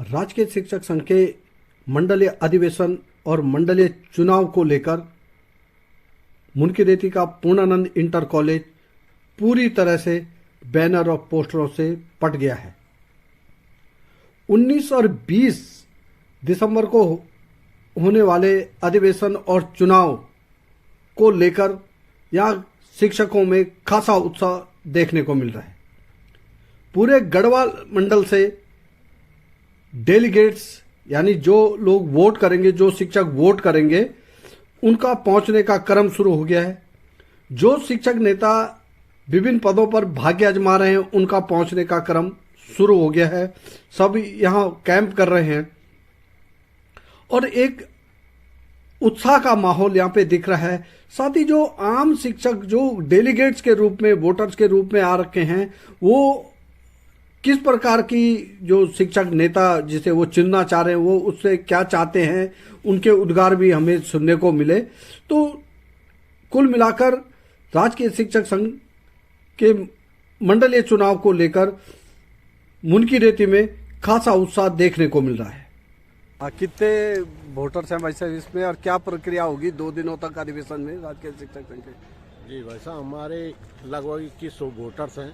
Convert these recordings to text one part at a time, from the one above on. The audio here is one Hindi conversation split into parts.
राजकीय शिक्षक संघ के मंडलीय अधिवेशन और मंडलीय चुनाव को लेकर मुनकीरेती का पूर्णानंद इंटर कॉलेज पूरी तरह से बैनर और पोस्टरों से पट गया है। 19 और 20 दिसंबर को होने वाले अधिवेशन और चुनाव को लेकर यहाँ शिक्षकों में खासा उत्साह देखने को मिल रहा है। पूरे गढ़वाल मंडल से डेलीगेट्स यानी जो लोग वोट करेंगे, जो शिक्षक वोट करेंगे, उनका पहुंचने का क्रम शुरू हो गया है। जो शिक्षक नेता विभिन्न पदों पर भाग्य आजमा रहे हैं, उनका पहुंचने का क्रम शुरू हो गया है। सब यहां कैंप कर रहे हैं और एक उत्साह का माहौल यहां पे दिख रहा है। साथ ही जो आम शिक्षक जो डेलीगेट्स के रूप में, वोटर्स के रूप में आ रखे हैं, वो किस प्रकार की जो शिक्षक नेता जिसे वो चुनना चाह रहे हैं, वो उससे क्या चाहते हैं, उनके उद्गार भी हमें सुनने को मिले। तो कुल मिलाकर राजकीय शिक्षक संघ के मंडलीय चुनाव को लेकर मुनकीरेती में खासा उत्साह देखने को मिल रहा है। कितने वोटर्स हैं भाई साहब इसमें, और क्या प्रक्रिया होगी 2 दिनों तक अधिवेशन में राजकीय शिक्षक संघ के? जी भाई साहब, हमारे लगभग 2100 वोटर्स हैं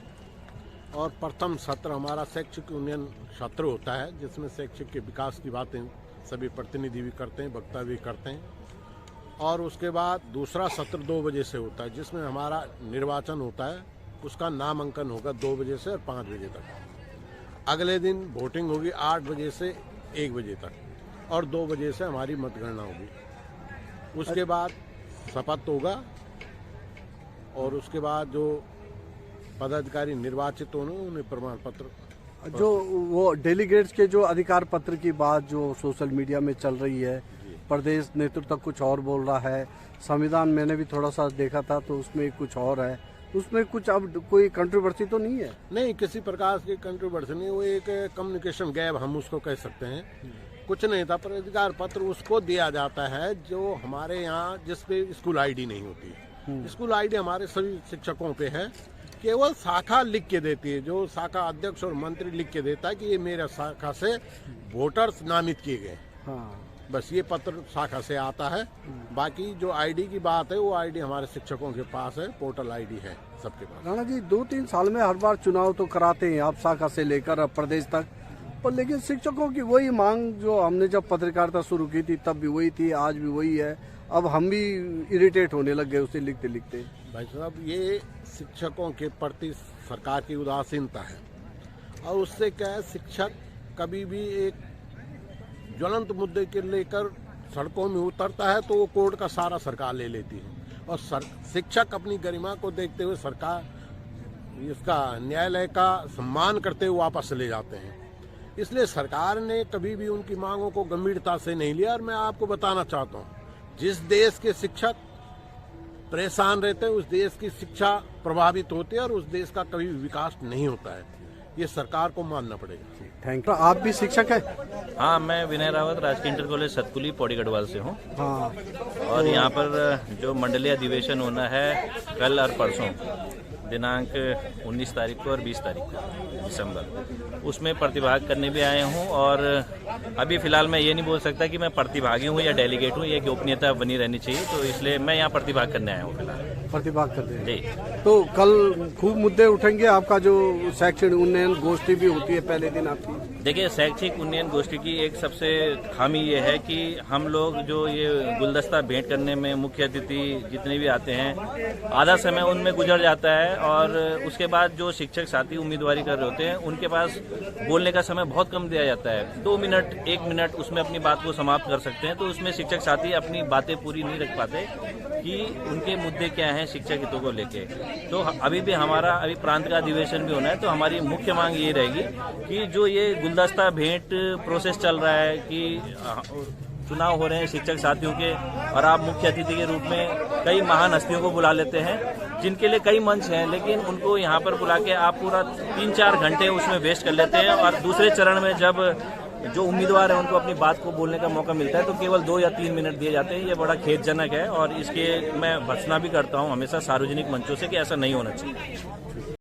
और प्रथम सत्र हमारा शैक्षिक यूनियन सत्र होता है, जिसमें शैक्षिक के विकास की बातें सभी प्रतिनिधि भी करते हैं, वक्ता भी करते हैं। और उसके बाद दूसरा सत्र 2 बजे से होता है, जिसमें हमारा निर्वाचन होता है। उसका नामांकन होगा 2 बजे से और 5 बजे तक। अगले दिन वोटिंग होगी 8 बजे से 1 बजे तक और 2 बजे से हमारी मतगणना होगी। उसके बाद शपथ होगा और उसके बाद जो पदाधिकारी निर्वाचित होने उन्हें प्रमाण पत्र, जो वो डेलीगेट्स के जो अधिकार पत्र की बात जो सोशल मीडिया में चल रही है, प्रदेश नेतृत्व कुछ और बोल रहा है, संविधान मैंने भी थोड़ा सा देखा था तो उसमें कुछ और है, उसमें कुछ अब कोई कंट्रोवर्सी तो नहीं है? नहीं, किसी प्रकार की कंट्रोवर्सी नहीं। वो एक कम्युनिकेशन गैप हम उसको कह सकते हैं। कुछ नहीं था, पर अधिकार पत्र उसको दिया जाता है जो हमारे यहाँ जिसपे स्कूल आईडी नहीं होती। स्कूल आईडी हमारे सभी शिक्षकों पे है, केवल शाखा लिख के देती है। जो शाखा अध्यक्ष और मंत्री लिख के देता है कि ये मेरा शाखा से वोटर्स नामित किए गए। हाँ, बस ये पत्र शाखा से आता है। बाकी जो आईडी की बात है, वो आईडी हमारे शिक्षकों के पास है, पोर्टल आईडी है सबके पास। राणा जी, 2-3 साल में हर बार चुनाव तो कराते हैं आप, शाखा से लेकर प्रदेश तक, पर लेकिन शिक्षकों की वही मांग जो हमने जब पत्रकारिता शुरू की थी तब भी वही थी, आज भी वही है। अब हम भी इरिटेट होने लग गए उसे लिखते लिखते। भाई साहब, ये शिक्षकों के प्रति सरकार की उदासीनता है और उससे क्या है, शिक्षक कभी भी एक ज्वलंत मुद्दे के लेकर सड़कों में उतरता है तो वो कोर्ट का सहारा सरकार ले लेती है और शिक्षक अपनी गरिमा को देखते हुए सरकार इसका न्यायालय का सम्मान करते हुए वापस चले जाते हैं। इसलिए सरकार ने कभी भी उनकी मांगों को गंभीरता से नहीं लिया। और मैं आपको बताना चाहता हूँ, जिस देश के शिक्षक परेशान रहते हैं उस देश की शिक्षा प्रभावित होती है और उस देश का कभी विकास नहीं होता है। ये सरकार को मानना पड़ेगा। Thank you. आप भी शिक्षक हैं? हाँ, मैं विनय रावत राजकीय इंटर कॉलेज सतकुली पौड़ी गढ़वाल से हूँ। हाँ, और यहाँ पर जो मंडलीय अधिवेशन होना है कल और परसों, दिनांक 19 तारीख को और 20 तारीख को दिसंबर, उसमें प्रतिभाग करने भी आए हूँ। और अभी फिलहाल मैं ये नहीं बोल सकता कि मैं प्रतिभागी हूँ या डेलीगेट हूँ, ये गोपनीयता बनी रहनी चाहिए, तो इसलिए मैं यहाँ प्रतिभाग करने आया हूँ फिलहाल। प्रतिभाग करते हैं जी। तो कल खूब मुद्दे उठेंगे। आपका जो शैक्षणिक उन्नयन गोष्ठी भी होती है पहले दिन आपकी? देखिए, शैक्षिक उन्नयन गोष्ठी की एक सबसे खामी ये है कि हम लोग जो ये गुलदस्ता भेंट करने में मुख्य अतिथि जितने भी आते हैं, आधा समय उनमें गुजर जाता है और उसके बाद जो शिक्षक साथी उम्मीदवारी कर रहे होते हैं उनके पास बोलने का समय बहुत कम दिया जाता है। 2 मिनट 1 मिनट उसमें अपनी बात को समाप्त कर सकते हैं, तो उसमें शिक्षक साथी अपनी बातें पूरी नहीं रख पाते कि उनके मुद्दे क्या हैं शिक्षक हितों को लेके। तो अभी भी हमारा प्रांत का अधिवेशन भी होना है, तो हमारी मुख्य मांग ये रहेगी कि जो ये गुलदस्ता भेंट प्रोसेस चल रहा है कि चुनाव हो रहे हैं शिक्षक साथियों के, और आप मुख्य अतिथि के रूप में कई महान हस्तियों को बुला लेते हैं जिनके लिए कई मंच हैं, लेकिन उनको यहाँ पर बुला के आप पूरा 3-4 घंटे उसमें वेस्ट कर लेते हैं और दूसरे चरण में जब जो उम्मीदवार है उनको अपनी बात को बोलने का मौका मिलता है तो केवल 2 या 3 मिनट दिए जाते हैं। ये बड़ा खेदजनक है और इसके मैं भर्त्सना भी करता हूँ हमेशा सार्वजनिक मंचों से कि ऐसा नहीं होना चाहिए।